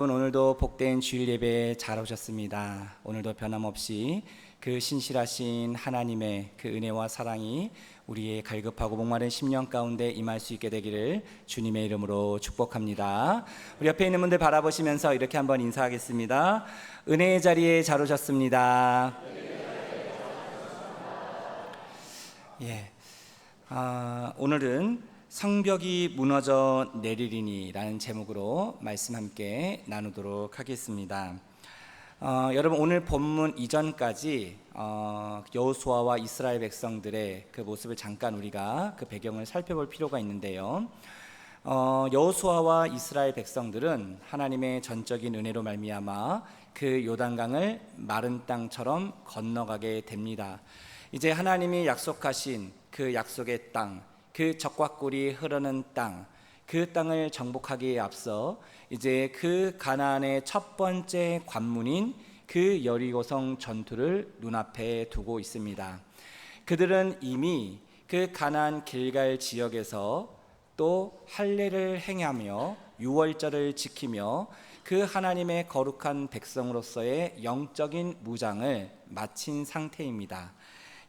오늘도 복된 주일 예배에 잘 오셨습니다. 오늘도 변함없이 그 신실하신 하나님의 그 은혜와 사랑이 우리의 갈급하고 목마른 심령 가운데 임할 수 있게 되기를 주님의 이름으로 축복합니다. 우리 옆에 있는 분들 바라보시면서 이렇게 한번 인사하겠습니다. 은혜의 자리에 잘 오셨습니다. 오늘은 성벽이 무너져 내리리니 라는 제목으로 말씀 함께 나누도록 하겠습니다. 여러분, 오늘 본문 이전까지 여호수아와 이스라엘 백성들의 그 모습을 잠깐 우리가 그 배경을 살펴볼 필요가 있는데요. 여호수아와 이스라엘 백성들은 하나님의 전적인 은혜로 말미암아 그 요단강을 마른 땅처럼 건너가게 됩니다. 이제 하나님이 약속하신 그 약속의 땅, 그 적과 꿀이 흐르는 땅, 그 땅을 정복하기에 앞서 이제 그 가나안의 첫 번째 관문인 그 여리고성 전투를 눈앞에 두고 있습니다. 그들은 이미 그 가나안 길갈 지역에서 또 할례를 행하며 유월절을 지키며 그 하나님의 거룩한 백성으로서의 영적인 무장을 마친 상태입니다.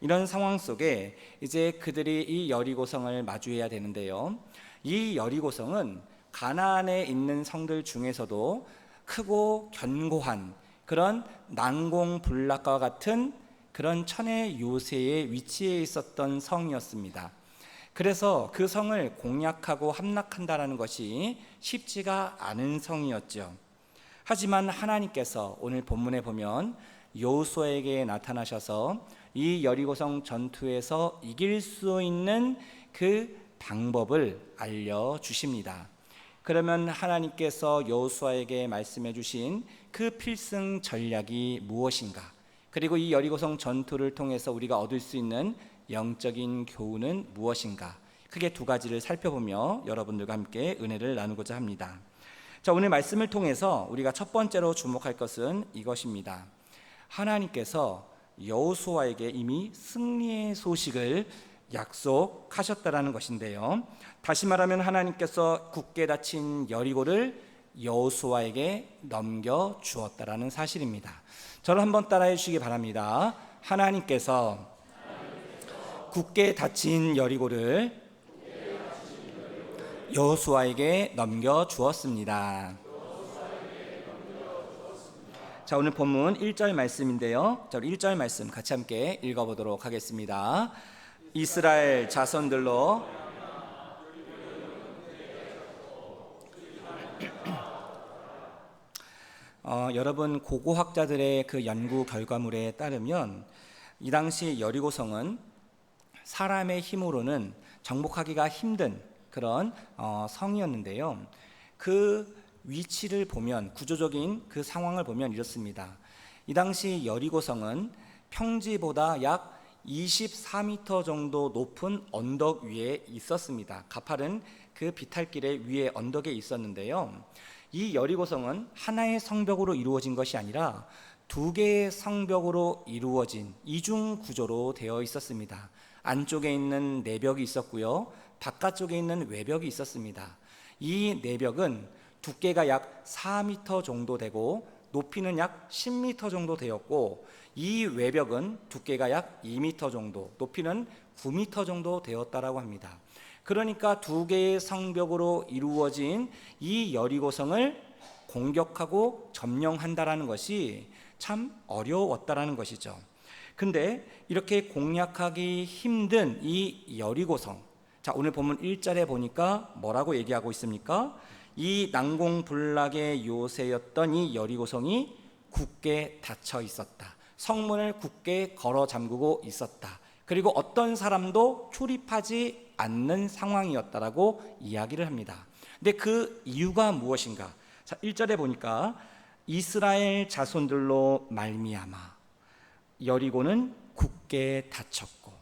이런 상황 속에 이제 그들이 이 여리고성을 마주해야 되는데요. 이 여리고성은 가나안에 있는 성들 중에서도 크고 견고한 그런 난공불락과 같은 그런 천의 요새에 위치해 있었던 성이었습니다. 그래서 그 성을 공략하고 함락한다는 것이 쉽지가 않은 성이었죠. 하지만 하나님께서 오늘 본문에 보면 여호수아에게 나타나셔서 이 여리고성 전투에서 이길 수 있는 그 방법을 알려주십니다. 그러면 하나님께서 여호수아에게 말씀해 주신 그 필승 전략이 무엇인가? 그리고 이 여리고성 전투를 통해서 우리가 얻을 수 있는 영적인 교훈은 무엇인가? 크게 두 가지를 살펴보며 여러분들과 함께 은혜를 나누고자 합니다. 자, 오늘 말씀을 통해서 우리가 첫 번째로 주목할 것은 이것입니다. 하나님께서 여호수아에게 이미 승리의 소식을 약속하셨다라는 것인데요. 다시 말하면 하나님께서 굳게 닫힌 여리고를 여호수아에게 넘겨 주었다라는 사실입니다. 저를 한번 따라해 주시기 바랍니다. 하나님께서 굳게 닫힌 여리고를 여호수아에게 넘겨 주었습니다. 자, 오늘 본문 1절 말씀인데요. 자, 우리 1절 말씀 같이 함께 읽어보도록 하겠습니다. 이스라엘 자손들로 여러분, 고고학자들의 그 연구 결과물에 따르면 이 당시 여리고성은 사람의 힘으로는 정복하기가 힘든 그런 성이었는데요. 그 위치를 보면, 구조적인 그 상황을 보면 이렇습니다. 이 당시 여리고성은 평지보다 약 24m 정도 높은 언덕 위에 있었습니다. 가파른 그 비탈길의 위에 언덕에 있었는데요. 이 여리고성은 하나의 성벽으로 이루어진 것이 아니라 두 개의 성벽으로 이루어진 이중 구조로 되어 있었습니다. 안쪽에 있는 내벽이 있었고요, 바깥쪽에 있는 외벽이 있었습니다. 이 내벽은 두께가 약 4m 정도 되고 높이는 약 10m 정도 되었고, 이 외벽은 두께가 약 2m 정도, 높이는 9m 정도 되었다라고 합니다. 그러니까 두 개의 성벽으로 이루어진 이 여리고성을 공격하고 점령한다라는 것이 참 어려웠다라는 것이죠. 근데 이렇게 공략하기 힘든 이 여리고성, 자, 오늘 본문 1절에 보니까 뭐라고 얘기하고 있습니까? 이 난공불락의 요새였던 이 여리고성이 굳게 닫혀 있었다. 성문을 굳게 걸어 잠그고 있었다. 그리고 어떤 사람도 출입하지 않는 상황이었다라고 이야기를 합니다. 근데 그 이유가 무엇인가? 자, 1절에 보니까 이스라엘 자손들로 말미암아 여리고는 굳게 닫혔고,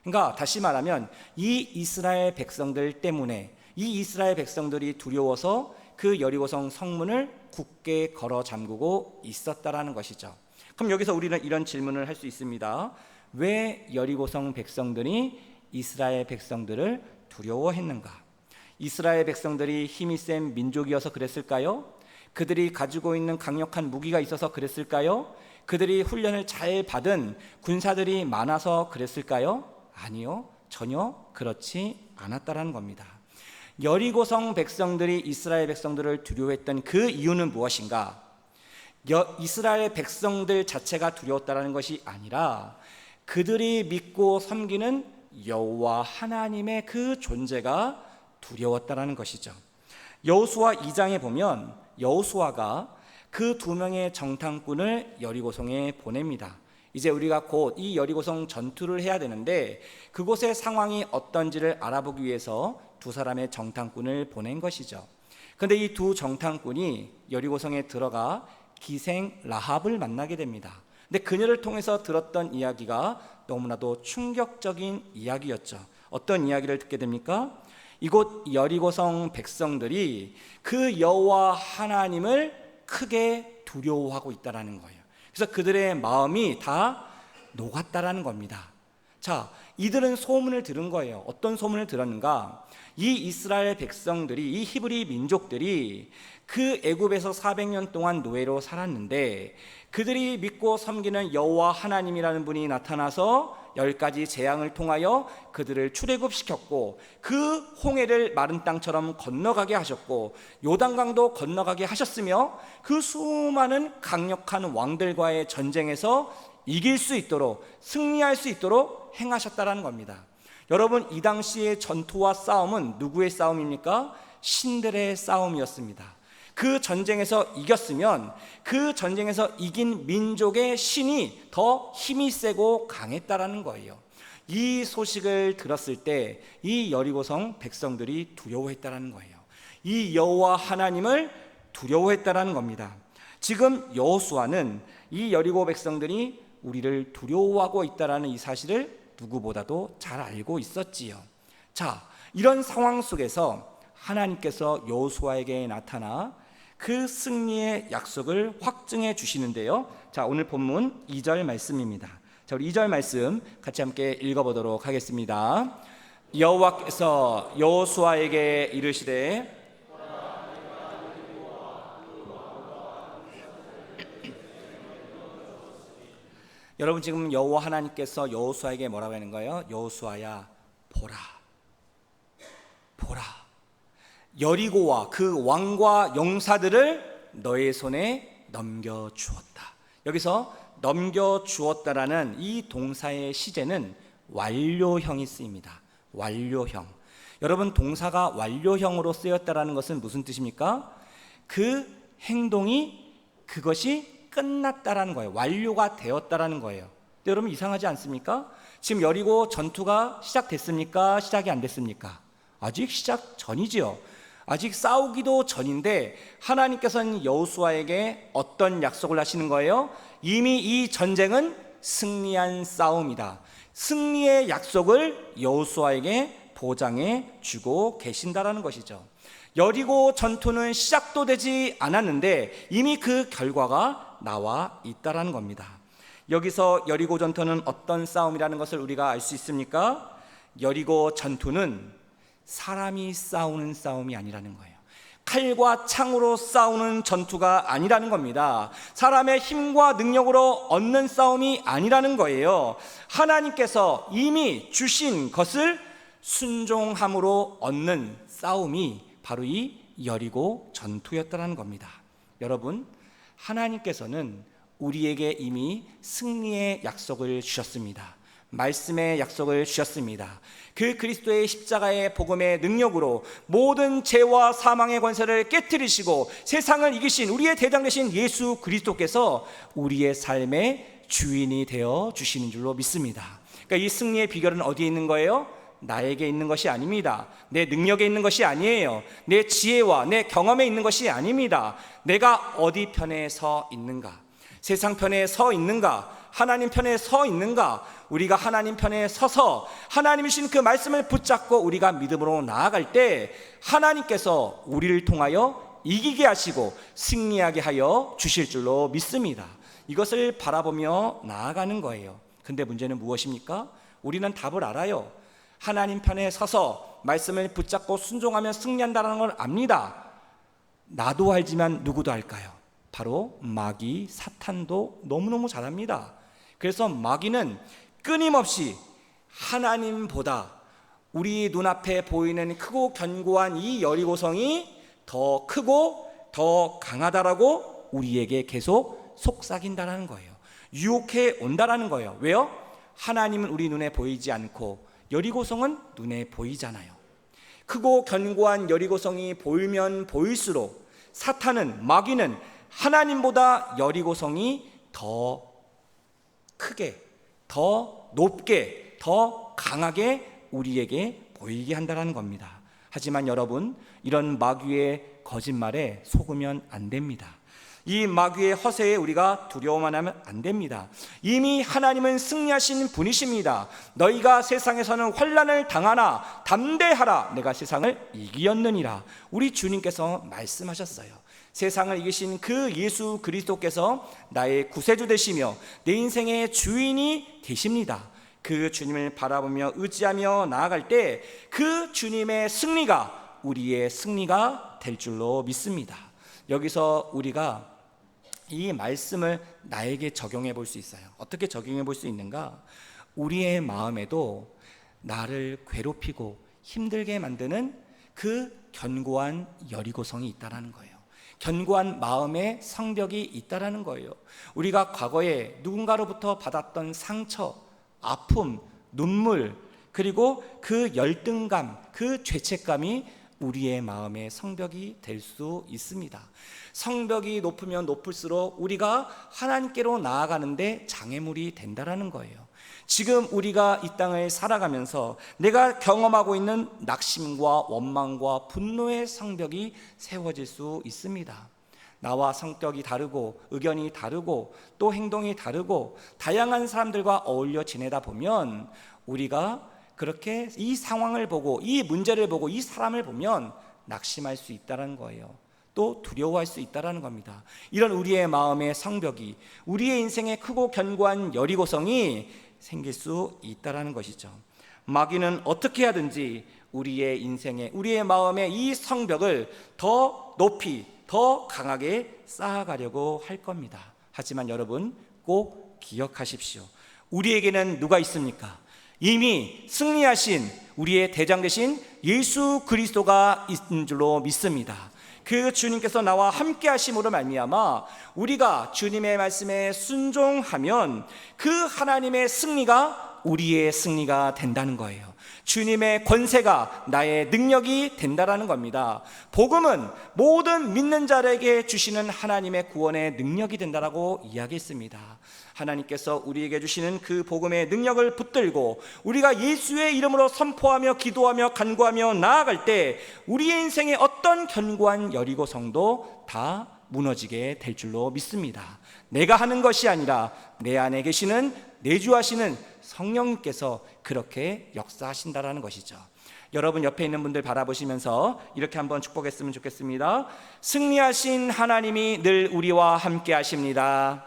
그러니까 다시 말하면 이 이스라엘 백성들 때문에, 이 이스라엘 백성들이 두려워서 그 여리고성 성문을 굳게 걸어 잠그고 있었다라는 것이죠. 그럼 여기서 우리는 이런 질문을 할 수 있습니다. 왜 여리고성 백성들이 이스라엘 백성들을 두려워했는가? 이스라엘 백성들이 힘이 센 민족이어서 그랬을까요? 그들이 가지고 있는 강력한 무기가 있어서 그랬을까요? 그들이 훈련을 잘 받은 군사들이 많아서 그랬을까요? 아니요, 전혀 그렇지 않았다라는 겁니다. 여리고성 백성들이 이스라엘 백성들을 두려워했던 그 이유는 무엇인가? 이스라엘 백성들 자체가 두려웠다는 것이 아니라 그들이 믿고 섬기는 여호와 하나님의 그 존재가 두려웠다는 것이죠. 여호수아 2장에 보면 여호수아가 그 2명의 정탐꾼을 여리고성에 보냅니다. 이제 우리가 곧 이 여리고성 전투를 해야 되는데 그곳의 상황이 어떤지를 알아보기 위해서 2사람의 정탐꾼을 보낸 것이죠. 그런데 이 2 정탐꾼이 여리고성에 들어가 기생 라합을 만나게 됩니다. 근데 그녀를 통해서 들었던 이야기가 너무나도 충격적인 이야기였죠. 어떤 이야기를 듣게 됩니까? 이곳 여리고성 백성들이 그 여호와 하나님을 크게 두려워하고 있다라는 거예요. 그래서 그들의 마음이 다 녹았다라는 겁니다. 자, 이들은 소문을 들은 거예요. 어떤 소문을 들었는가? 이 이스라엘 백성들이, 이 히브리 민족들이 그 애굽에서 400년 동안 노예로 살았는데 그들이 믿고 섬기는 여호와 하나님이라는 분이 나타나서 10가지 재앙을 통하여 그들을 출애굽시켰고 그 홍해를 마른 땅처럼 건너가게 하셨고 요단강도 건너가게 하셨으며 그 수많은 강력한 왕들과의 전쟁에서 이길 수 있도록, 승리할 수 있도록 행하셨다라는 겁니다. 여러분, 이 당시의 전투와 싸움은 누구의 싸움입니까? 신들의 싸움이었습니다. 그 전쟁에서 이겼으면 그 전쟁에서 이긴 민족의 신이 더 힘이 세고 강했다라는 거예요. 이 소식을 들었을 때 이 여리고성 백성들이 두려워했다라는 거예요. 이 여호와 하나님을 두려워했다라는 겁니다. 지금 여호수아는 이 여리고 백성들이 우리를 두려워하고 있다라는 이 사실을 누구보다도 잘 알고 있었지요. 자, 이런 상황 속에서 하나님께서 여호수아에게 나타나 그 승리의 약속을 확증해 주시는데요. 자, 오늘 본문 2절 말씀입니다. 자, 우리 2절 말씀 같이 함께 읽어보도록 하겠습니다. 여호와께서 여호수아에게 이르시되 여러분, 지금 여호와 하나님께서 여호수아에게 뭐라고 하는 거예요? 여호수아야, 보라, 보라. 여리고와 그 왕과 용사들을 너의 손에 넘겨주었다. 여기서 넘겨주었다라는 이 동사의 시제는 완료형이 쓰입니다. 완료형. 여러분, 동사가 완료형으로 쓰였다라는 것은 무슨 뜻입니까? 그 행동이, 그것이 끝났다라는 거예요. 완료가 되었다라는 거예요. 근데 여러분, 이상하지 않습니까? 지금 여리고 전투가 시작됐습니까? 시작이 안 됐습니까? 아직 시작 전이지요. 아직 싸우기도 전인데 하나님께서는 여호수아에게 어떤 약속을 하시는 거예요? 이미 이 전쟁은 승리한 싸움이다. 승리의 약속을 여호수아에게 보장해 주고 계신다라는 것이죠. 여리고 전투는 시작도 되지 않았는데 이미 그 결과가 나와 있다라는 겁니다. 여기서 여리고 전투는 어떤 싸움이라는 것을 우리가 알 수 있습니까? 여리고 전투는 사람이 싸우는 싸움이 아니라는 거예요. 칼과 창으로 싸우는 전투가 아니라는 겁니다. 사람의 힘과 능력으로 얻는 싸움이 아니라는 거예요. 하나님께서 이미 주신 것을 순종함으로 얻는 싸움이 바로 이 여리고 전투였다는 겁니다. 여러분, 하나님께서는 우리에게 이미 승리의 약속을 주셨습니다. 말씀의 약속을 주셨습니다. 그 그리스도의 십자가의 복음의 능력으로 모든 죄와 사망의 권세를 깨뜨리시고 세상을 이기신 우리의 대장 되신 예수 그리스도께서 우리의 삶의 주인이 되어 주시는 줄로 믿습니다. 그러니까 이 승리의 비결은 어디에 있는 거예요? 나에게 있는 것이 아닙니다. 내 능력에 있는 것이 아니에요. 내 지혜와 내 경험에 있는 것이 아닙니다. 내가 어디 편에 서 있는가? 세상 편에 서 있는가? 하나님 편에 서 있는가? 우리가 하나님 편에 서서 하나님이신 그 말씀을 붙잡고 우리가 믿음으로 나아갈 때 하나님께서 우리를 통하여 이기게 하시고 승리하게 하여 주실 줄로 믿습니다. 이것을 바라보며 나아가는 거예요. 근데 문제는 무엇입니까? 우리는 답을 알아요. 하나님 편에 서서 말씀을 붙잡고 순종하면 승리한다는 걸 압니다. 나도 알지만 누구도 알까요? 바로 마귀 사탄도 너무너무 잘 압니다. 그래서 마귀는 끊임없이 하나님보다 우리 눈앞에 보이는 크고 견고한 이 여리고성이 더 크고 더 강하다라고 우리에게 계속 속삭인다라는 거예요. 유혹해 온다라는 거예요. 왜요? 하나님은 우리 눈에 보이지 않고 여리고성은 눈에 보이잖아요. 크고 견고한 여리고성이 보이면 보일수록 사탄은, 마귀는 하나님보다 여리고성이 더 크게, 더 높게, 더 강하게 우리에게 보이게 한다는 겁니다. 하지만 여러분, 이런 마귀의 거짓말에 속으면 안 됩니다. 이 마귀의 허세에 우리가 두려워만 하면 안 됩니다. 이미 하나님은 승리하신 분이십니다. 너희가 세상에서는 환난을 당하나 담대하라, 내가 세상을 이기었느니라. 우리 주님께서 말씀하셨어요. 세상을 이기신 그 예수 그리스도께서 나의 구세주 되시며 내 인생의 주인이 되십니다. 그 주님을 바라보며 의지하며 나아갈 때 그 주님의 승리가 우리의 승리가 될 줄로 믿습니다. 여기서 우리가 이 말씀을 나에게 적용해 볼 수 있어요. 어떻게 적용해 볼 수 있는가? 우리의 마음에도 나를 괴롭히고 힘들게 만드는 그 견고한 여리고성이 있다라는 거예요. 견고한 마음의 성벽이 있다라는 거예요. 우리가 과거에 누군가로부터 받았던 상처, 아픔, 눈물, 그리고 그 열등감, 그 죄책감이 우리의 마음의 성벽이 될 수 있습니다. 성벽이 높으면 높을수록 우리가 하나님께로 나아가는데 장애물이 된다라는 거예요. 지금 우리가 이 땅을 살아가면서 내가 경험하고 있는 낙심과 원망과 분노의 성벽이 세워질 수 있습니다. 나와 성격이 다르고 의견이 다르고 또 행동이 다르고 다양한 사람들과 어울려 지내다 보면 우리가 그렇게 이 상황을 보고 이 문제를 보고 이 사람을 보면 낙심할 수 있다는 거예요. 또 두려워할 수 있다는 겁니다. 이런 우리의 마음의 성벽이, 우리의 인생의 크고 견고한 여리고성이 생길 수 있다는 것이죠. 마귀는 어떻게 하든지 우리의 인생에, 우리의 마음에 이 성벽을 더 높이, 더 강하게 쌓아가려고 할 겁니다. 하지만 여러분 꼭 기억하십시오. 우리에게는 누가 있습니까? 이미 승리하신 우리의 대장 되신 예수 그리스도가 있는 줄로 믿습니다. 그 주님께서 나와 함께 하심으로 말미암아 우리가 주님의 말씀에 순종하면 그 하나님의 승리가 우리의 승리가 된다는 거예요. 주님의 권세가 나의 능력이 된다라는 겁니다. 복음은 모든 믿는 자에게 주시는 하나님의 구원의 능력이 된다라고 이야기했습니다. 하나님께서 우리에게 주시는 그 복음의 능력을 붙들고 우리가 예수의 이름으로 선포하며 기도하며 간구하며 나아갈 때 우리의 인생의 어떤 견고한 여리고성도 다 무너지게 될 줄로 믿습니다. 내가 하는 것이 아니라 내 안에 계시는 내주하시는 성령님께서 그렇게 역사하신다라는 것이죠. 여러분 옆에 있는 분들 바라보시면서 이렇게 한번 축복했으면 좋겠습니다. 승리하신 하나님이 늘 우리와 함께 하십니다.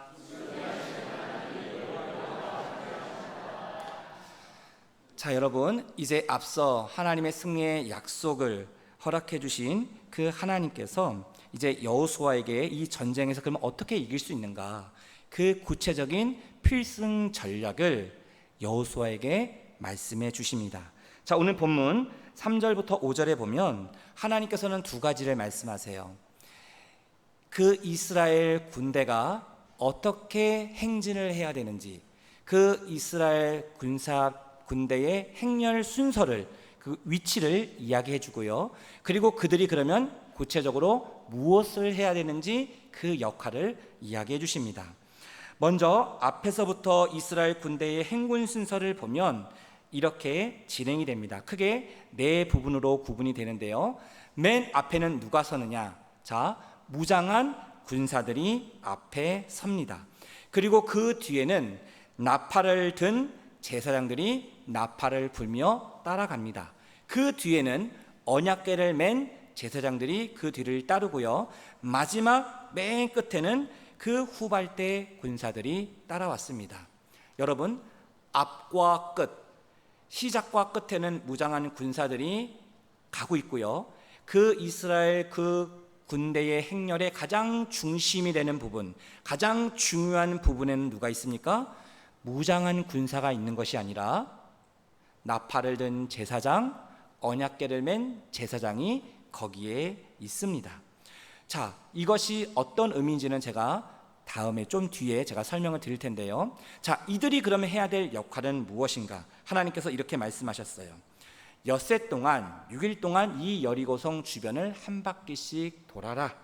자, 여러분 이제 앞서 하나님의 승리의 약속을 허락해 주신 그 하나님께서 이제 여호수아에게 이 전쟁에서 그러면 어떻게 이길 수 있는가, 그 구체적인 필승 전략을 여호수아에게 말씀해 주십니다. 자, 오늘 본문 3절부터 5절에 보면 하나님께서는 두 가지를 말씀하세요. 그 이스라엘 군대가 어떻게 행진을 해야 되는지, 그 이스라엘 군대의 행렬 순서를, 그 위치를 이야기해 주고요. 그리고 그들이 그러면 구체적으로 무엇을 해야 되는지 그 역할을 이야기해 주십니다. 먼저 앞에서부터 이스라엘 군대의 행군 순서를 보면 이렇게 진행이 됩니다. 크게 네 부분으로 구분이 되는데요. 맨 앞에는 누가 서느냐? 자, 무장한 군사들이 앞에 섭니다. 그리고 그 뒤에는 나팔을 든 제사장들이 나팔을 불며 따라갑니다. 그 뒤에는 언약궤를 맨 제사장들이 그 뒤를 따르고요. 마지막 맨 끝에는 그 후발대 군사들이 따라왔습니다. 여러분, 앞과 끝, 시작과 끝에는 무장한 군사들이 가고 있고요. 그 이스라엘 그 군대의 행렬의 가장 중심이 되는 부분, 가장 중요한 부분에는 누가 있습니까? 무장한 군사가 있는 것이 아니라 나팔을 든 제사장, 언약궤를 맨 제사장이 거기에 있습니다. 자, 이것이 어떤 의미인지는 제가 다음에 좀 뒤에 제가 설명을 드릴 텐데요. 자, 이들이 그러면 해야 될 역할은 무엇인가? 하나님께서 이렇게 말씀하셨어요. 엿새 동안 6일 동안 이 여리고성 주변을 한 바퀴씩 돌아라.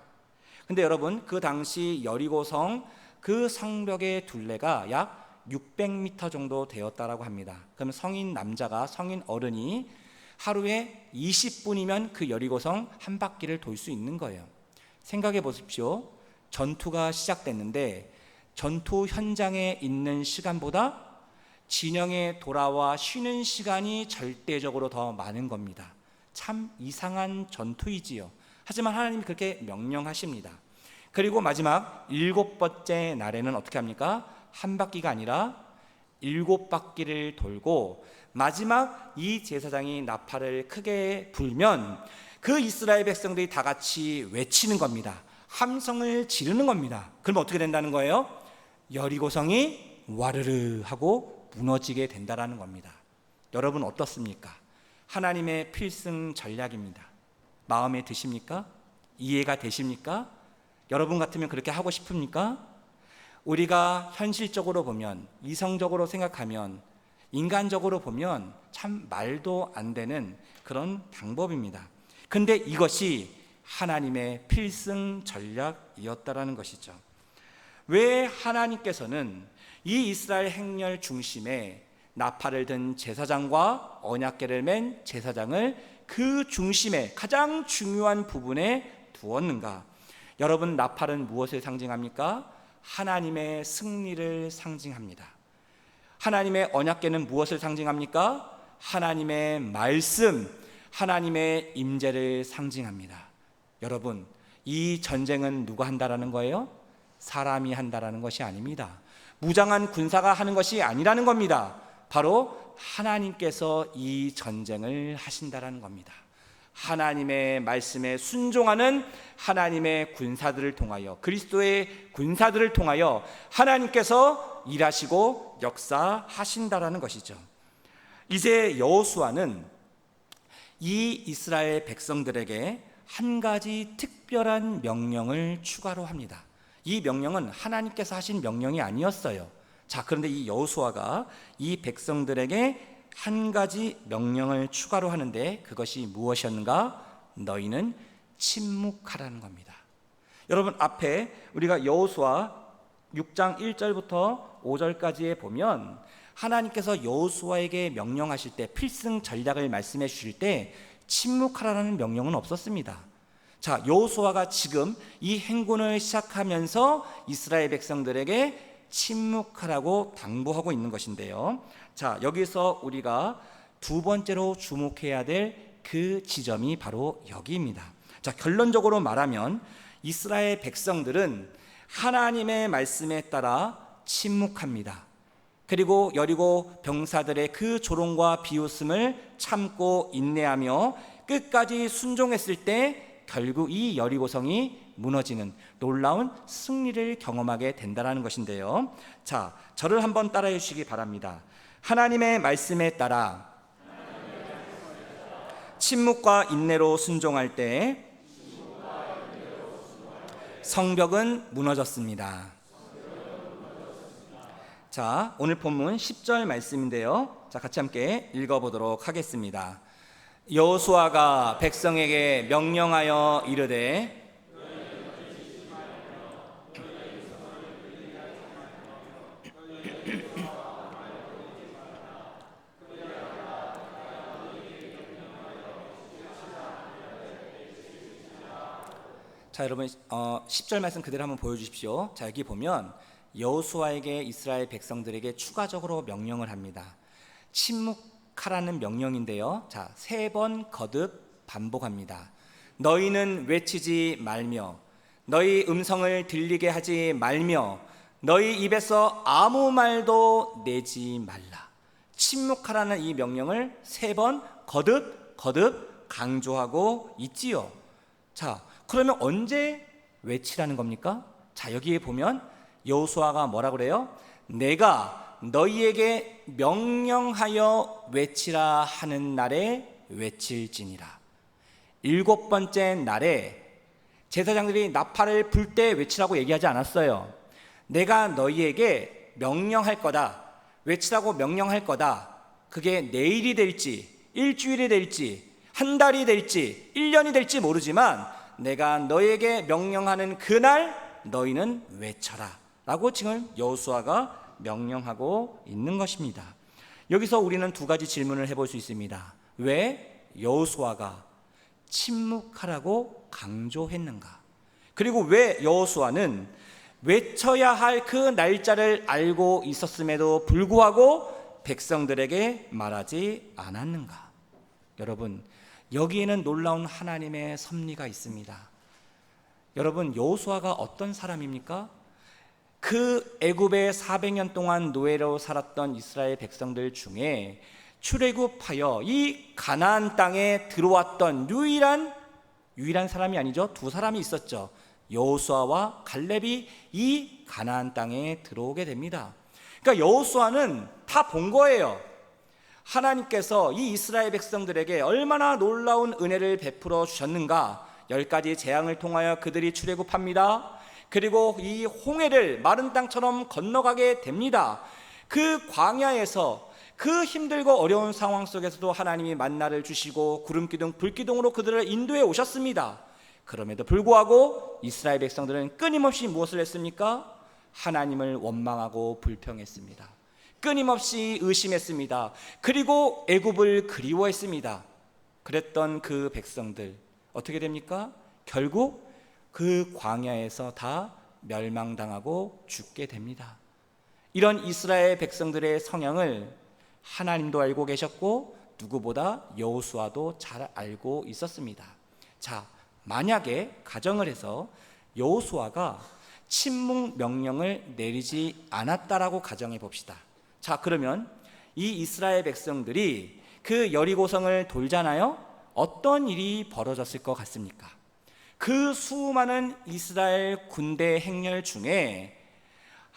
근데 여러분, 그 당시 여리고성 그 성벽의 둘레가 약 600m 정도 되었다라고 합니다. 그럼 성인 남자가, 성인 어른이 하루에 20분이면 그 여리고성 한 바퀴를 돌 수 있는 거예요. 생각해 보십시오. 전투가 시작됐는데 전투 현장에 있는 시간보다 진영에 돌아와 쉬는 시간이 절대적으로 더 많은 겁니다. 참 이상한 전투이지요. 하지만 하나님이 그렇게 명령하십니다. 그리고 마지막 7번째 날에는 어떻게 합니까? 한 바퀴가 아니라 7바퀴를 돌고 마지막 이 제사장이 나팔을 크게 불면 그 이스라엘 백성들이 다 같이 외치는 겁니다. 함성을 지르는 겁니다. 그러면 어떻게 된다는 거예요? 여리고성이 와르르 하고 무너지게 된다는 겁니다. 여러분 어떻습니까? 하나님의 필승 전략입니다. 마음에 드십니까? 이해가 되십니까? 여러분 같으면 그렇게 하고 싶습니까? 우리가 현실적으로 보면, 이성적으로 생각하면, 인간적으로 보면 참 말도 안 되는 그런 방법입니다. 근데 이것이 하나님의 필승 전략이었다라는 것이죠. 왜 하나님께서는 이 이스라엘 행렬 중심에 나팔을 든 제사장과 언약궤를 맨 제사장을 그 중심에 가장 중요한 부분에 두었는가? 여러분, 나팔은 무엇을 상징합니까? 하나님의 승리를 상징합니다. 하나님의 언약궤는 무엇을 상징합니까? 하나님의 말씀, 하나님의 임재를 상징합니다. 여러분, 이 전쟁은 누가 한다라는 거예요? 사람이 한다라는 것이 아닙니다. 무장한 군사가 하는 것이 아니라는 겁니다. 바로 하나님께서 이 전쟁을 하신다라는 겁니다. 하나님의 말씀에 순종하는 하나님의 군사들을 통하여, 그리스도의 군사들을 통하여 하나님께서 일하시고 역사하신다라는 것이죠. 이제 여호수아는 이 이스라엘 백성들에게 한 가지 특별한 명령을 추가로 합니다. 이 명령은 하나님께서 하신 명령이 아니었어요. 자, 그런데 이 여호수아가 이 백성들에게 한 가지 명령을 추가로 하는데 그것이 무엇이었는가? 너희는 침묵하라는 겁니다. 여러분, 앞에 우리가 여호수아 6장 1절부터 5절까지에 보면 하나님께서 여호수아에게 명령하실 때, 필승 전략을 말씀해 주실 때 침묵하라는 명령은 없었습니다. 자, 여호수아가 지금 이 행군을 시작하면서 이스라엘 백성들에게 침묵하라고 당부하고 있는 것인데요. 자, 여기서 우리가 두 번째로 주목해야 될 그 지점이 바로 여기입니다. 자, 결론적으로 말하면 이스라엘 백성들은 하나님의 말씀에 따라 침묵합니다. 그리고 여리고 병사들의 그 조롱과 비웃음을 참고 인내하며 끝까지 순종했을 때 결국 이 여리고성이 무너지는 놀라운 승리를 경험하게 된다는 것인데요. 자, 저를 한번 따라해 주시기 바랍니다. 하나님의 말씀에 따라 침묵과 인내로 순종할 때 성벽은 무너졌습니다. 자, 오늘 본문 10절 말씀인데요. 자, 같이 함께 읽어보도록 하겠습니다. 여호수아가 백성에게 명령하여 이르되 자, 여러분 10절 말씀 그대로 한번 보여주십시오. 자, 여기 보면 여호수아에게 이스라엘 백성들에게 추가적으로 명령을 합니다. 침묵하라는 명령인데요. 자, 3번 거듭 반복합니다. 너희는 외치지 말며 너희 음성을 들리게 하지 말며 너희 입에서 아무 말도 내지 말라. 침묵하라는 이 명령을 3번 거듭 강조하고 있지요. 자, 그러면 언제 외치라는 겁니까? 자, 여기에 보면 여호수아가 뭐라 그래요? 내가 너희에게 명령하여 외치라 하는 날에 외칠지니라. 7번째 날에 제사장들이 나팔을 불 때 외치라고 얘기하지 않았어요. 내가 너희에게 명령할 거다, 외치라고 명령할 거다. 그게 내일이 될지 일주일이 될지 한 달이 될지 1년이 될지 모르지만 내가 너희에게 명령하는 그날 너희는 외쳐라 라고 지금 여호수아가 명령하고 있는 것입니다. 여기서 우리는 두 가지 질문을 해볼 수 있습니다. 왜 여호수아가 침묵하라고 강조했는가? 그리고 왜 여호수아는 외쳐야 할 그 날짜를 알고 있었음에도 불구하고 백성들에게 말하지 않았는가? 여러분, 여기에는 놀라운 하나님의 섭리가 있습니다. 여러분, 여호수아가 어떤 사람입니까? 그 애굽에 400년 동안 노예로 살았던 이스라엘 백성들 중에 출애굽하여 이 가나안 땅에 들어왔던 유일한 사람이 아니죠. 두 사람이 있었죠. 여호수아와 갈렙이 이 가나안 땅에 들어오게 됩니다. 그러니까 여호수아는 다 본 거예요. 하나님께서 이 이스라엘 백성들에게 얼마나 놀라운 은혜를 베풀어 주셨는가. 10가지 재앙을 통하여 그들이 출애굽합니다. 그리고 이 홍해를 마른 땅처럼 건너가게 됩니다. 그 광야에서 그 힘들고 어려운 상황 속에서도 하나님이 만나를 주시고 구름기둥 불기둥으로 그들을 인도해 오셨습니다. 그럼에도 불구하고 이스라엘 백성들은 끊임없이 무엇을 했습니까? 하나님을 원망하고 불평했습니다. 끊임없이 의심했습니다. 그리고 애굽을 그리워했습니다. 그랬던 그 백성들 어떻게 됩니까? 결국 그 광야에서 다 멸망당하고 죽게 됩니다. 이런 이스라엘 백성들의 성향을 하나님도 알고 계셨고 누구보다 여호수아도 잘 알고 있었습니다. 자, 만약에 가정을 해서 여호수아가 침묵 명령을 내리지 않았다라고 가정해 봅시다. 자, 그러면 이 이스라엘 백성들이 그 여리고성을 돌잖아요. 어떤 일이 벌어졌을 것 같습니까? 그 수많은 이스라엘 군대 행렬 중에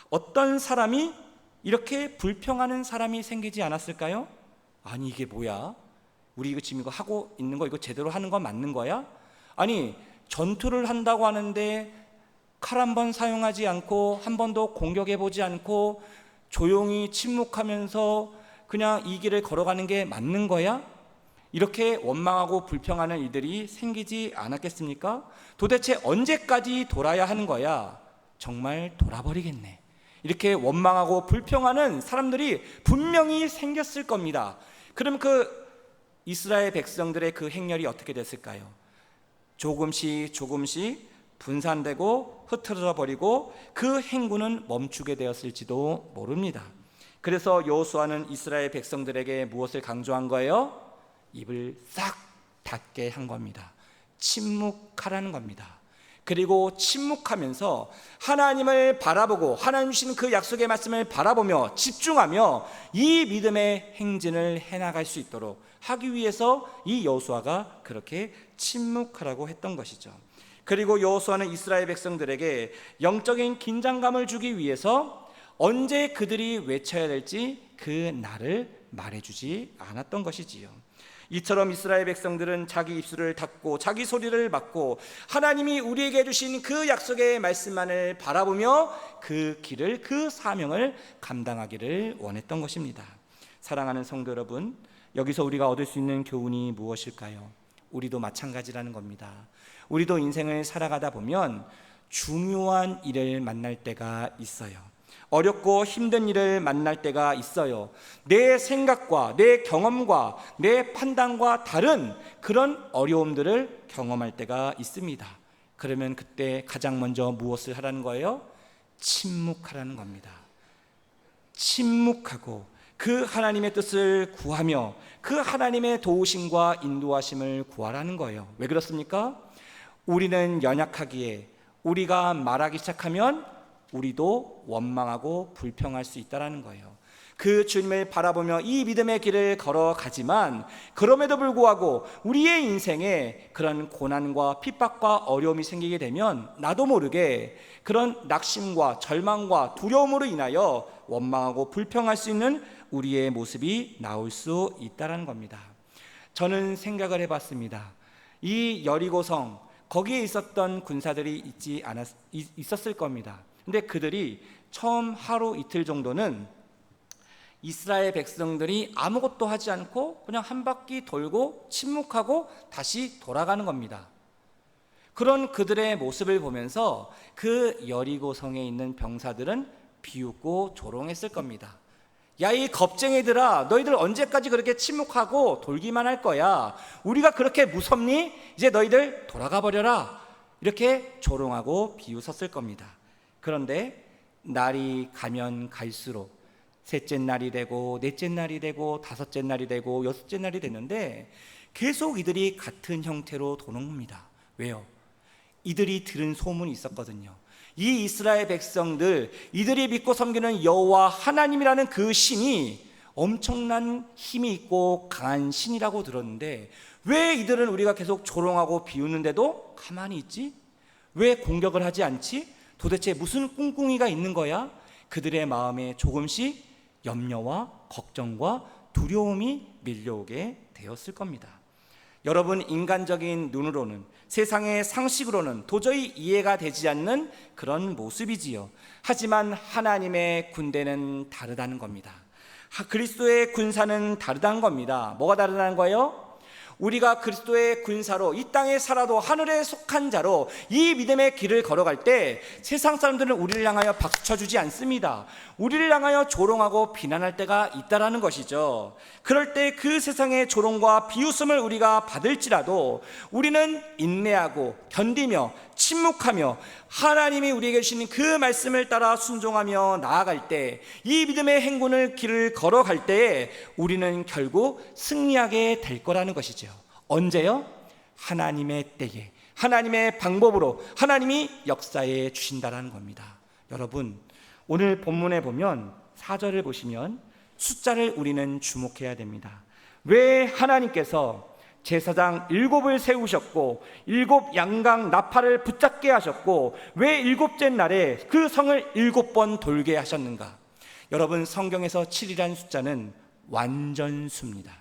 어떤 사람이 이렇게 불평하는 사람이 생기지 않았을까요? 아니, 이게 뭐야? 우리 이거 지금 이거 하고 있는 거 이거 제대로 하는 거 맞는 거야? 아니, 전투를 한다고 하는데 칼 한 번 사용하지 않고 한 번도 공격해 보지 않고 조용히 침묵하면서 그냥 이 길을 걸어가는 게 맞는 거야? 이렇게 원망하고 불평하는 일들이 생기지 않았겠습니까? 도대체 언제까지 돌아야 하는 거야? 정말 돌아버리겠네. 이렇게 원망하고 불평하는 사람들이 분명히 생겼을 겁니다. 그럼 그 이스라엘 백성들의 그 행렬이 어떻게 됐을까요? 조금씩 분산되고 흩어져 버리고 그 행군은 멈추게 되었을지도 모릅니다. 그래서 여호수아는 이스라엘 백성들에게 무엇을 강조한 거예요? 입을 싹 닫게 한 겁니다. 침묵하라는 겁니다. 그리고 침묵하면서 하나님을 바라보고 하나님 주신 그 약속의 말씀을 바라보며 집중하며 이 믿음의 행진을 해나갈 수 있도록 하기 위해서 이 여호수아가 그렇게 침묵하라고 했던 것이죠. 그리고 여호수아는 이스라엘 백성들에게 영적인 긴장감을 주기 위해서 언제 그들이 외쳐야 될지 그 날을 말해주지 않았던 것이지요. 이처럼 이스라엘 백성들은 자기 입술을 닫고 자기 소리를 막고 하나님이 우리에게 주신 그 약속의 말씀만을 바라보며 그 길을, 그 사명을 감당하기를 원했던 것입니다. 사랑하는 성도 여러분, 여기서 우리가 얻을 수 있는 교훈이 무엇일까요? 우리도 마찬가지라는 겁니다. 우리도 인생을 살아가다 보면 중요한 일을 만날 때가 있어요. 어렵고 힘든 일을 만날 때가 있어요. 내 생각과 내 경험과 내 판단과 다른 그런 어려움들을 경험할 때가 있습니다. 그러면 그때 가장 먼저 무엇을 하라는 거예요? 침묵하라는 겁니다. 침묵하고 그 하나님의 뜻을 구하며 그 하나님의 도우심과 인도하심을 구하라는 거예요. 왜 그렇습니까? 우리는 연약하기에 우리가 말하기 시작하면 우리도 원망하고 불평할 수 있다는 거예요. 그 주님을 바라보며 이 믿음의 길을 걸어가지만 그럼에도 불구하고 우리의 인생에 그런 고난과 핍박과 어려움이 생기게 되면 나도 모르게 그런 낙심과 절망과 두려움으로 인하여 원망하고 불평할 수 있는 우리의 모습이 나올 수 있다는 겁니다. 저는 생각을 해봤습니다. 이 여리고성, 거기에 있었던 군사들이 있었을 겁니다. 근데 그들이 처음 하루 이틀 정도는 이스라엘 백성들이 아무것도 하지 않고 그냥 한 바퀴 돌고 침묵하고 다시 돌아가는 겁니다. 그런 그들의 모습을 보면서 그 여리고성에 있는 병사들은 비웃고 조롱했을 겁니다. 야, 이 겁쟁이들아, 너희들 언제까지 그렇게 침묵하고 돌기만 할 거야? 우리가 그렇게 무섭니? 이제 너희들 돌아가 버려라. 이렇게 조롱하고 비웃었을 겁니다. 그런데 날이 가면 갈수록 셋째 날이 되고 넷째 날이 되고 다섯째 날이 되고 여섯째 날이 됐는데 계속 이들이 같은 형태로 도는 겁니다. 왜요? 이들이 들은 소문이 있었거든요. 이 이스라엘 백성들, 이들이 믿고 섬기는 여호와 하나님이라는 그 신이 엄청난 힘이 있고 강한 신이라고 들었는데 왜 이들은 우리가 계속 조롱하고 비웃는데도 가만히 있지? 왜 공격을 하지 않지? 도대체 무슨 꿍꿍이가 있는 거야? 그들의 마음에 조금씩 염려와 걱정과 두려움이 밀려오게 되었을 겁니다. 여러분, 인간적인 눈으로는, 세상의 상식으로는 도저히 이해가 되지 않는 그런 모습이지요. 하지만 하나님의 군대는 다르다는 겁니다. 그리스도의 군사는 다르다는 겁니다. 뭐가 다르다는 거예요? 우리가 그리스도의 군사로 이 땅에 살아도 하늘에 속한 자로 이 믿음의 길을 걸어갈 때 세상 사람들은 우리를 향하여 박수 쳐주지 않습니다. 우리를 향하여 조롱하고 비난할 때가 있다라는 것이죠. 그럴 때 그 세상의 조롱과 비웃음을 우리가 받을지라도 우리는 인내하고 견디며 침묵하며 하나님이 우리에게 주시는 그 말씀을 따라 순종하며 나아갈 때, 이 믿음의 행군을 길을 걸어갈 때 우리는 결국 승리하게 될 거라는 것이죠. 언제요? 하나님의 때에, 하나님의 방법으로 하나님이 역사해 주신다라는 겁니다. 여러분, 오늘 본문에 보면 4절을 보시면 숫자를 우리는 주목해야 됩니다. 왜 하나님께서 제사장 7을 세우셨고 7 양강 나팔을 붙잡게 하셨고 왜 7째 날에 그 성을 7번 돌게 하셨는가? 여러분, 성경에서 7이라는 숫자는 완전수입니다.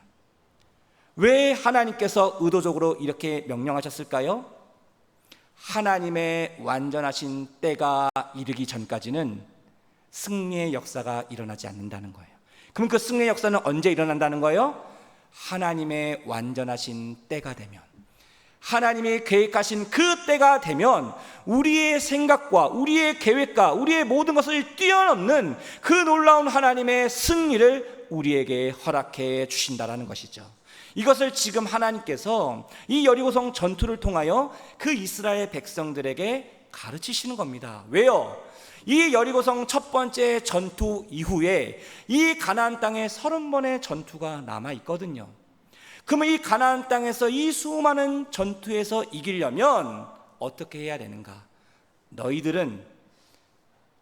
왜 하나님께서 의도적으로 이렇게 명령하셨을까요? 하나님의 완전하신 때가 이르기 전까지는 승리의 역사가 일어나지 않는다는 거예요. 그럼 그 승리의 역사는 언제 일어난다는 거예요? 하나님의 완전하신 때가 되면, 하나님이 계획하신 그 때가 되면 우리의 생각과 우리의 계획과 우리의 모든 것을 뛰어넘는 그 놀라운 하나님의 승리를 우리에게 허락해 주신다라는 것이죠. 이것을 지금 하나님께서 이 여리고성 전투를 통하여 그 이스라엘 백성들에게 가르치시는 겁니다. 왜요? 이 여리고성 첫 번째 전투 이후에 이 가나안 땅에 30번의 전투가 남아 있거든요. 그러면 이 가나안 땅에서 이 수많은 전투에서 이기려면 어떻게 해야 되는가? 너희들은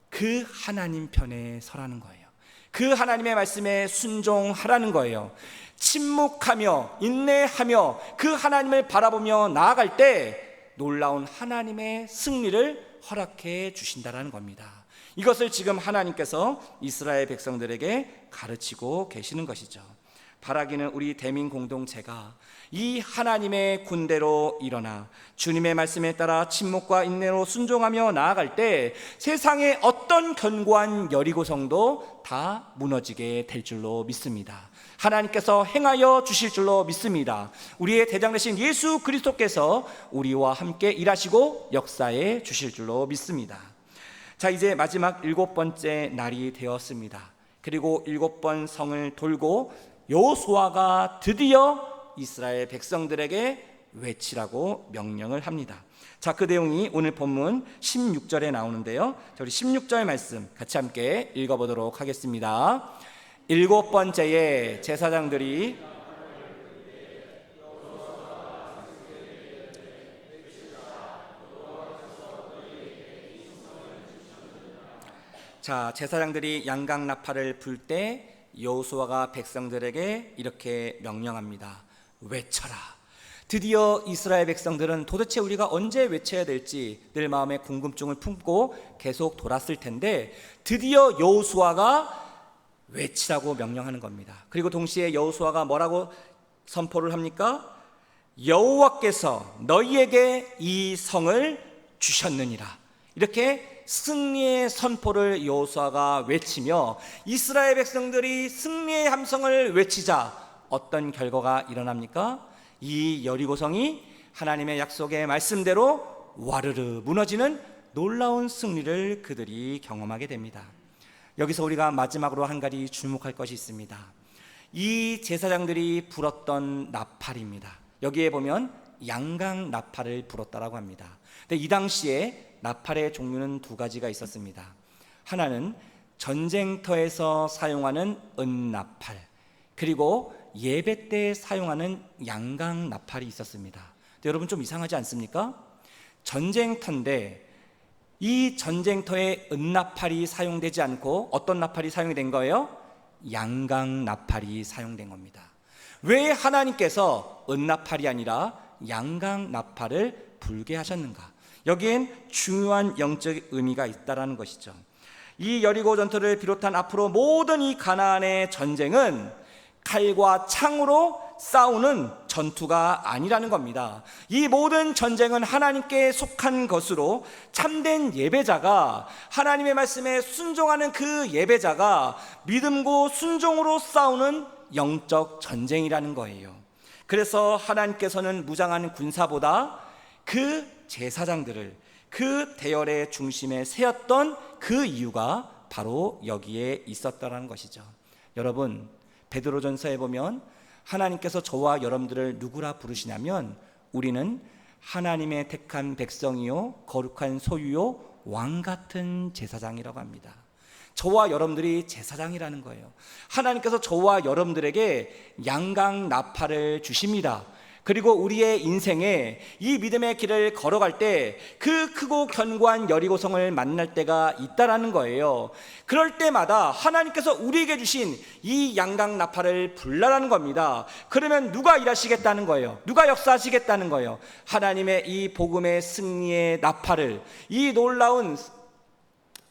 그 하나님 편에 서라는 거예요. 그 하나님의 말씀에 순종하라는 거예요. 침묵하며 인내하며 그 하나님을 바라보며 나아갈 때 놀라운 하나님의 승리를 허락해 주신다라는 겁니다. 이것을 지금 하나님께서 이스라엘 백성들에게 가르치고 계시는 것이죠. 바라기는 우리 대민 공동체가 이 하나님의 군대로 일어나 주님의 말씀에 따라 침묵과 인내로 순종하며 나아갈 때 세상의 어떤 견고한 여리고성도 다 무너지게 될 줄로 믿습니다. 하나님께서 행하여 주실 줄로 믿습니다. 우리의 대장 되신 예수 그리스도께서 우리와 함께 일하시고 역사해 주실 줄로 믿습니다. 자, 이제 마지막 7번째 날이 되었습니다. 그리고 7번 성을 돌고 여호수아가 드디어 이스라엘 백성들에게 외치라고 명령을 합니다. 자, 그 내용이 오늘 본문 16절에 나오는데요. 우리 16절 말씀 같이 함께 읽어보도록 하겠습니다. 7번째에 제사장들이 제사장들이 양강 나팔을 불 때 여호수아가 백성들에게 이렇게 명령합니다. 외쳐라. 드디어 이스라엘 백성들은 도대체 우리가 언제 외쳐야 될지 늘 마음에 궁금증을 품고 계속 돌았을 텐데 드디어 여호수아가 외치라고 명령하는 겁니다. 그리고 동시에 여호수아가 뭐라고 선포를 합니까? 여호와께서 너희에게 이 성을 주셨느니라. 이렇게 승리의 선포를 여호수아가 외치며 이스라엘 백성들이 승리의 함성을 외치자 어떤 결과가 일어납니까? 이 여리고성이 하나님의 약속의 말씀대로 와르르 무너지는 놀라운 승리를 그들이 경험하게 됩니다. 여기서 우리가 마지막으로 한 가지 주목할 것이 있습니다. 이 제사장들이 불었던 나팔입니다. 여기에 보면 양강 나팔을 불었다라고 합니다. 근데 이 당시에 나팔의 종류는 두 가지가 있었습니다. 하나는 전쟁터에서 사용하는 은나팔, 그리고 예배 때 사용하는 양강 나팔이 있었습니다. 여러분 좀 이상하지 않습니까? 전쟁터인데 이 전쟁터에 은나팔이 사용되지 않고 어떤 나팔이 사용이 된 거예요? 양강 나팔이 사용된 겁니다. 왜 하나님께서 은나팔이 아니라 양강 나팔을 불게 하셨는가? 여기엔 중요한 영적 의미가 있다라는 것이죠. 이 여리고 전투를 비롯한 앞으로 모든 이 가나안의 전쟁은 칼과 창으로 싸우는 전투가 아니라는 겁니다. 이 모든 전쟁은 하나님께 속한 것으로 참된 예배자가 하나님의 말씀에 순종하는 그 예배자가 믿음과 순종으로 싸우는 영적 전쟁이라는 거예요. 그래서 하나님께서는 무장한 군사보다 그 제사장들을 그 대열의 중심에 세웠던 그 이유가 바로 여기에 있었다는 것이죠. 여러분, 베드로전서에 보면 하나님께서 저와 여러분들을 누구라 부르시냐면 우리는 하나님의 택한 백성이요 거룩한 소유요 왕 같은 제사장이라고 합니다. 저와 여러분들이 제사장이라는 거예요. 하나님께서 저와 여러분들에게 양강 나팔을 주십니다. 그리고 우리의 인생에 이 믿음의 길을 걸어갈 때 그 크고 견고한 여리고성을 만날 때가 있다라는 거예요. 그럴 때마다 하나님께서 우리에게 주신 이 양강 나팔을 불라라는 겁니다. 그러면 누가 일하시겠다는 거예요? 누가 역사하시겠다는 거예요? 하나님의 이 복음의 승리의 나팔을, 이 놀라운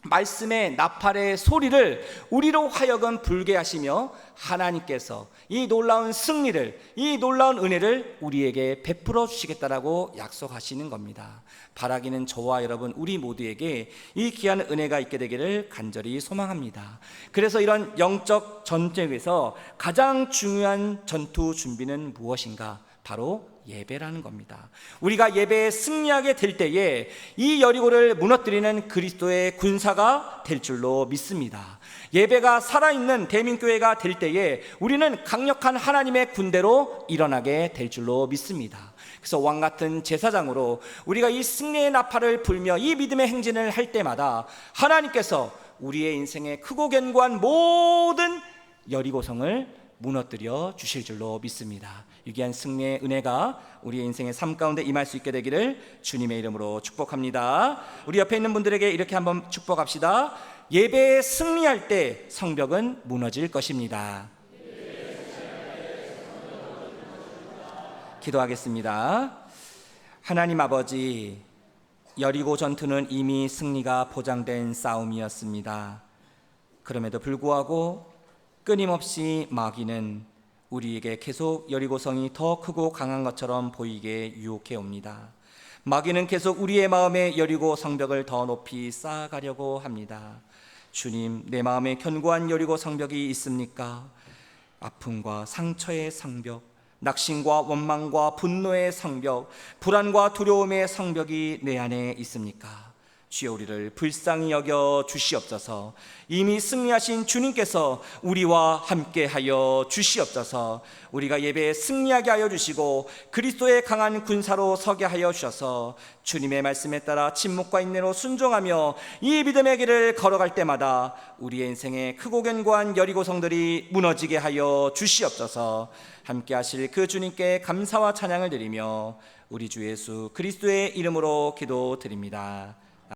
말씀의 나팔의 소리를 우리로 하여금 불게 하시며 하나님께서 이 놀라운 승리를, 이 놀라운 은혜를 우리에게 베풀어 주시겠다라고 약속하시는 겁니다. 바라기는 저와 여러분 우리 모두에게 이 귀한 은혜가 있게 되기를 간절히 소망합니다. 그래서 이런 영적 전쟁에서 가장 중요한 전투 준비는 무엇인가? 바로 예배라는 겁니다. 우리가 예배에 승리하게 될 때에 이 여리고를 무너뜨리는 그리스도의 군사가 될 줄로 믿습니다. 예배가 살아있는 대민교회가 될 때에 우리는 강력한 하나님의 군대로 일어나게 될 줄로 믿습니다. 그래서 왕같은 제사장으로 우리가 이 승리의 나팔을 불며 이 믿음의 행진을 할 때마다 하나님께서 우리의 인생에 크고 견고한 모든 여리고성을 무너뜨려 주실 줄로 믿습니다. 유기한 승리의 은혜가 우리의 인생의 삶 가운데 임할 수 있게 되기를 주님의 이름으로 축복합니다. 우리 옆에 있는 분들에게 이렇게 한번 축복합시다. 예배에 승리할 때 성벽은 무너질 것입니다. 기도하겠습니다. 하나님 아버지, 여리고 전투는 이미 승리가 보장된 싸움이었습니다. 그럼에도 불구하고 끊임없이 마귀는 우리에게 계속 여리고성이 더 크고 강한 것처럼 보이게 유혹해 옵니다. 마귀는 계속 우리의 마음에 여리고 성벽을 더 높이 쌓아가려고 합니다. 주님, 내 마음에 견고한 여리고 성벽이 있습니까? 아픔과 상처의 성벽, 낙심과 원망과 분노의 성벽, 불안과 두려움의 성벽이 내 안에 있습니까? 주여, 우리를 불쌍히 여겨 주시옵소서. 이미 승리하신 주님께서 우리와 함께하여 주시옵소서. 우리가 예배에 승리하게 하여 주시고 그리스도의 강한 군사로 서게 하여 주셔서 주님의 말씀에 따라 침묵과 인내로 순종하며 이 믿음의 길을 걸어갈 때마다 우리의 인생에 크고 견고한 여리고성들이 무너지게 하여 주시옵소서. 함께 하실 그 주님께 감사와 찬양을 드리며 우리 주 예수 그리스도의 이름으로 기도드립니다.